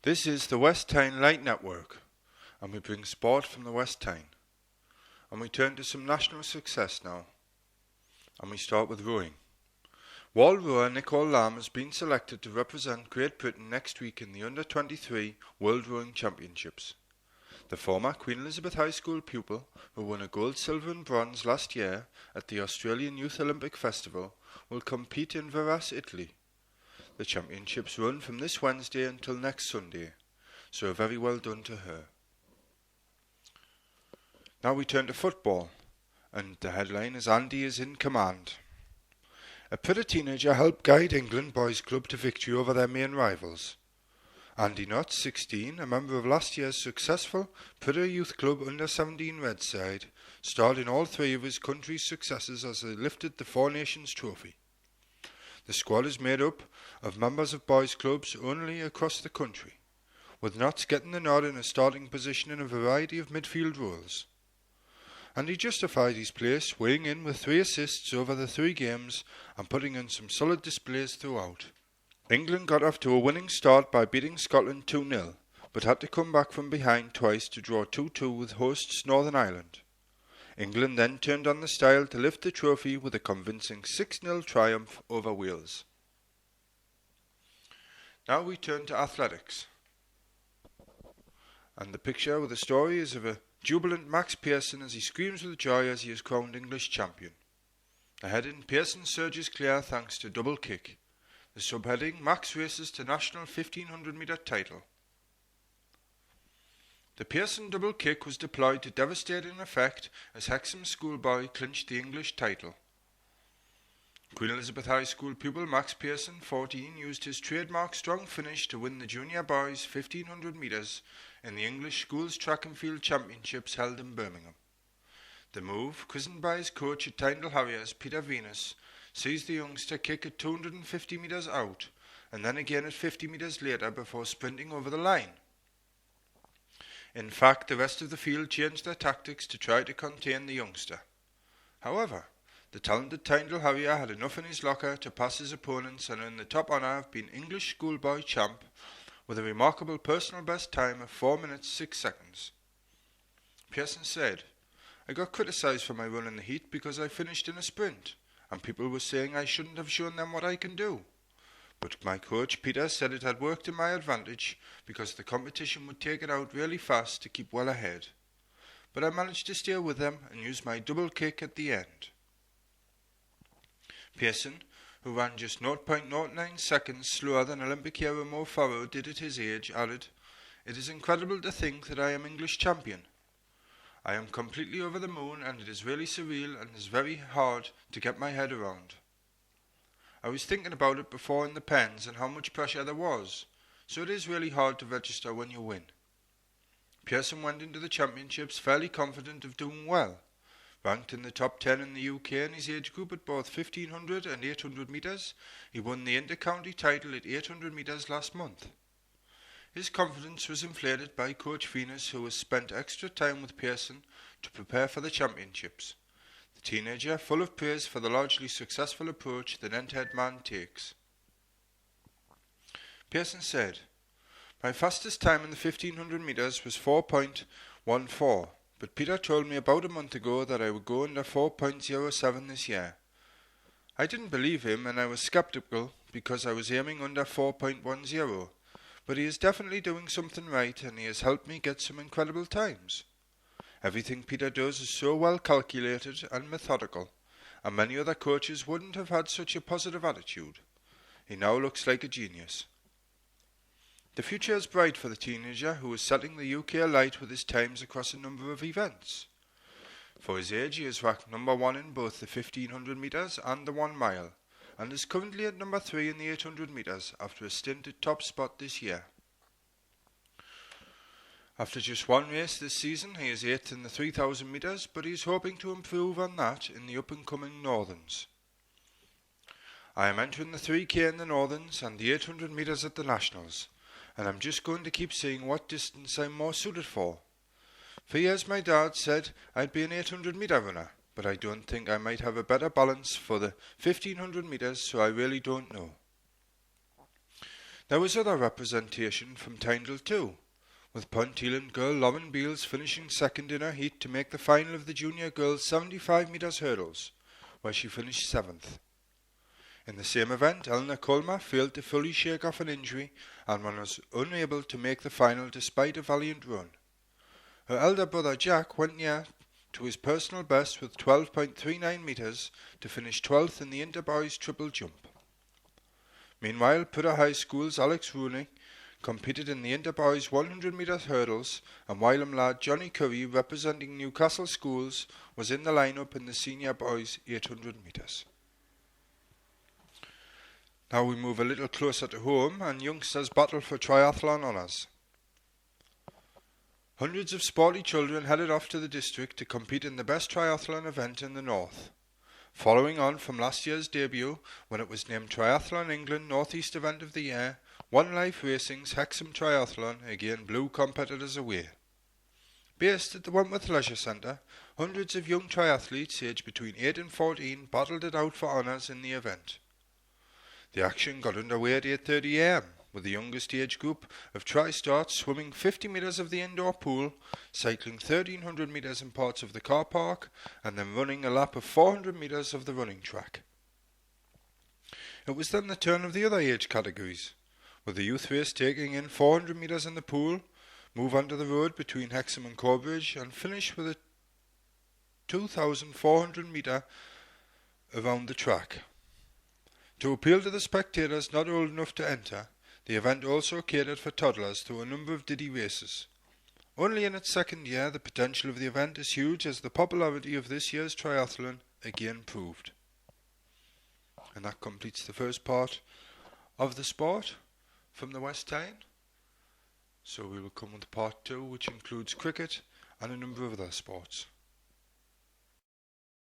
This is the West Tyne Light Network, and we bring sport from the West Tyne. And we turn to some national success now. And we start with rowing. Wall rower Nicole Lamb has been selected to represent Great Britain next week in the Under-23 World Rowing Championships. The former Queen Elizabeth High School pupil, who won a gold, silver and bronze last year at the Australian Youth Olympic Festival, will compete in Varas, Italy. The championships run from this Wednesday until next Sunday, so very well done to her. Now we turn to football, and the headline is Andy is in command. A Pritter teenager helped guide England boys club to victory over their main rivals. Andy Knott, 16, a member of last year's successful Pritter Youth Club Under-17 Red side, starred in all three of his country's successes as they lifted the Four Nations trophy. The squad is made up of members of boys' clubs only across the country, with Knott getting the nod in a starting position in a variety of midfield roles. And he justified his place, weighing in with 3 assists over the 3 games and putting in some solid displays throughout. England got off to a winning start by beating Scotland 2-0, but had to come back from behind twice to draw 2-2 with hosts Northern Ireland. England then turned on the style to lift the trophy with a convincing 6-0 triumph over Wales. Now we turn to athletics. And the picture with the story is of a jubilant Max Pearson as he screams with joy as he is crowned English champion. The heading, Pearson surges clear thanks to double kick. The subheading, Max races to national 1500 metre title. The Pearson double kick was deployed to devastating effect as Hexham schoolboy clinched the English title. Queen Elizabeth High School pupil Max Pearson, 14, used his trademark strong finish to win the junior boys 1500 metres in the English Schools Track and Field Championships held in Birmingham. The move, christened by his coach at Tyndall Harriers, Peter Venus, sees the youngster kick at 250 metres out and then again at 50 metres later before sprinting over the line. In fact, the rest of the field changed their tactics to try to contain the youngster. However, the talented Tyndall Harrier had enough in his locker to pass his opponents and earn the top honour of being English schoolboy champ with a remarkable personal best time of 4 minutes 6 seconds. Pearson said, "I got criticised for my run in the heat because I finished in a sprint, and people were saying I shouldn't have shown them what I can do. But my coach Peter said it had worked in my advantage because the competition would take it out really fast to keep well ahead. But I managed to stay with them and use my double kick at the end." Pearson, who ran just 0.09 seconds slower than Olympic hero Mo Farah did at his age, added, "It is incredible to think that I am English champion. I am completely over the moon and it is really surreal and is very hard to get my head around. I was thinking about it before in the pens and how much pressure there was, so it is really hard to register when you win." Pearson went into the championships fairly confident of doing well. Ranked in the top 10 in the UK in his age group at both 1500 and 800 metres, he won the inter-county title at 800 metres last month. His confidence was inflated by coach Venus, who has spent extra time with Pearson to prepare for the championships. The teenager full of praise for the largely successful approach the net-head man takes. Pearson said, "My fastest time in the 1500 metres was 4.14, but Peter told me about a month ago that I would go under 4.07 this year. I didn't believe him and I was sceptical because I was aiming under 4.10, but he is definitely doing something right and he has helped me get some incredible times. Everything Peter does is so well calculated and methodical, and many other coaches wouldn't have had such a positive attitude. He now looks like a genius." The future is bright for the teenager who is setting the UK alight with his times across a number of events. For his age, he is ranked number 1 in both the 1500 metres and the 1 mile, and is currently at number 3 in the 800 metres after a stint at top spot this year. After just 1 race this season, he is 8th in the 3000 metres, but he is hoping to improve on that in the up-and-coming Northerns. "I am entering the 3K in the Northerns and the 800 metres at the Nationals, and I'm just going to keep seeing what distance I'm more suited for. For years my dad said I'd be an 800 metre runner, but I don't think I might have a better balance for the 1500 metres, so I really don't know." There was other representation from Tyndall too, with Ponteland girl Lauren Beals finishing second in her heat to make the final of the junior girls 75 metres hurdles, where she finished 7th. In the same event, Eleanor Colmer failed to fully shake off an injury and was unable to make the final despite a valiant run. Her elder brother Jack went near to his personal best with 12.39 metres to finish 12th in the inter-boys triple jump. Meanwhile, Puttur High School's Alex Rooney competed in the inter-boys 100 metres hurdles, and Wylam lad Johnny Curry, representing Newcastle Schools, was in the lineup in the senior boys 800 metres. Now we move a little closer to home and youngsters battle for triathlon honours. Hundreds of sporty children headed off to the district to compete in the best triathlon event in the north. Following on from last year's debut, when it was named Triathlon England North East Event of the Year, One Life Racing's Hexham Triathlon again blew competitors away. Based at the Wentworth Leisure Centre, hundreds of young triathletes aged between 8 and 14 battled it out for honours in the event. The action got underway at 8:30 am, with the youngest age group of tri-starts swimming 50 metres of the indoor pool, cycling 1,300 metres in parts of the car park, and then running a lap of 400 metres of the running track. It was then the turn of the other age categories, with the youth race taking in 400 metres in the pool, move onto the road between Hexham and Corbridge, and finish with a 2,400 metre around the track. To appeal to the spectators not old enough to enter, the event also catered for toddlers through a number of Diddy races. Only in its second year, the potential of the event is huge, as the popularity of this year's triathlon again proved. And that completes the first part of the sport from the West Tyne. So we will come with part 2, which includes cricket and a number of other sports.